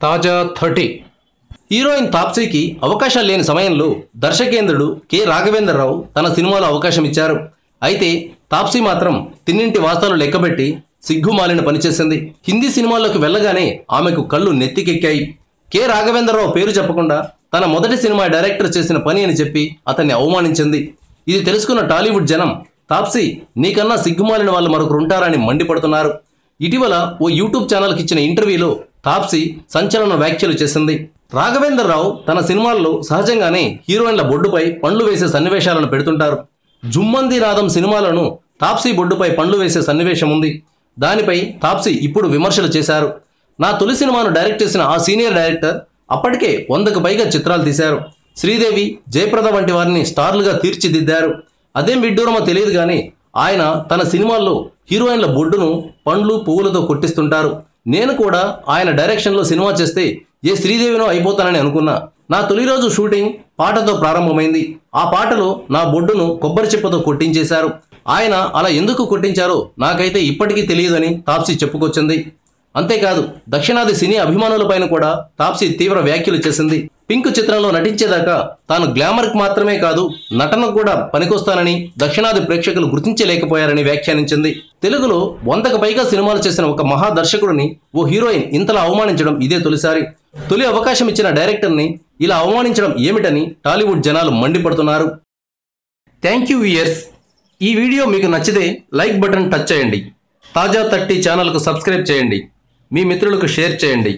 తాజా 30 హీరోయిన్ తాప్సీకి అవకాశాలు లేని సమయంలో దర్శకేంద్రుడు కె రాఘవేంద్రరావు తన సినిమాలో అవకాశం ఇచ్చారు. అయితే తాప్సీ మాత్రం తిన్నింటి వాస్తాలు లెక్కబెట్టి సిగ్గుమాలిన పనిచేసింది. హిందీ సినిమాల్లోకి వెళ్ళగానే ఆమెకు కళ్ళు నెత్తికెక్కాయి. కె రాఘవేంద్రరావు పేరు చెప్పకుండా తన మొదటి సినిమా డైరెక్టర్ చేసిన పని అని చెప్పి అతన్ని అవమానించింది. ఇది తెలుసుకున్న టాలీవుడ్ జనం తాప్సీ నీకన్నా సిగ్గుమాలిన వాళ్ళు మరొకరు ఉంటారని మండిపడుతున్నారు. ఇటీవల ఓ యూట్యూబ్ ఛానల్కి ఇచ్చిన ఇంటర్వ్యూలో తాప్సీ సంచలన వ్యాఖ్యలు చేసింది. రాఘవేంద్రరావు తన సినిమాల్లో సహజంగానే హీరోయిన్ల బొడ్డుపై పండ్లు వేసే సన్నివేశాలను పెడుతుంటారు. జుమ్మంది నాదం సినిమాలను తాప్సీ బొడ్డుపై పండ్లు వేసే సన్నివేశం ఉంది. దానిపై తాప్సీ ఇప్పుడు విమర్శలు చేశారు. నా తొలి సినిమాను డైరెక్ట్ చేసిన ఆ సీనియర్ డైరెక్టర్ అప్పటికే 100కు పైగా చిత్రాలు తీశారు. శ్రీదేవి, జయప్రద వంటి వారిని స్టార్లుగా తీర్చిదిద్దారు. అదేం విడ్డూరమో తెలియదు కానీ ఆయన తన సినిమాల్లో హీరోయిన్ల బొడ్డును పండ్లు పువ్వులతో కొట్టిస్తుంటారు. నేను కూడా ఆయన డైరెక్షన్లో సినిమా చేస్తే ఏ శ్రీదేవినో అయిపోతానని అనుకున్నా. నా తొలి రోజు షూటింగ్ పాటతో ప్రారంభమైంది. ఆ పాటలో నా బొడ్డును కొబ్బరి చిప్పతో కొట్టించేశారు. ఆయన అలా ఎందుకు కొట్టించారో నాకైతే ఇప్పటికీ తెలియదని తాప్సీ చెప్పుకొచ్చింది. అంతేకాదు దక్షిణాది సినీ అభిమానులపైన కూడా తాప్సీ తీవ్ర వ్యాఖ్యలు చేసింది. పింక్ చిత్రంలో నటించేదాకా తాను గ్లామర్కి మాత్రమే కాదు నటనకు కూడా పనికొస్తానని దక్షిణాది ప్రేక్షకులు గుర్తించలేకపోయారని వ్యాఖ్యానించింది. తెలుగులో 100కు పైగా సినిమాలు చేసిన ఒక మహా దర్శకుడిని ఓ హీరోయిన్ ఇంతలా అవమానించడం ఇదే తొలిసారి. తొలి అవకాశం ఇచ్చిన డైరెక్టర్ని ఇలా అవమానించడం ఏమిటని టాలీవుడ్ జనాలు మండిపడుతున్నారు. Thank you viewers. ఈ వీడియో మీకు నచ్చితే లైక్ బటన్ టచ్ చేయండి. తాజా 30 ఛానల్కు సబ్స్క్రైబ్ చేయండి. మీ మిత్రులకు షేర్ చేయండి.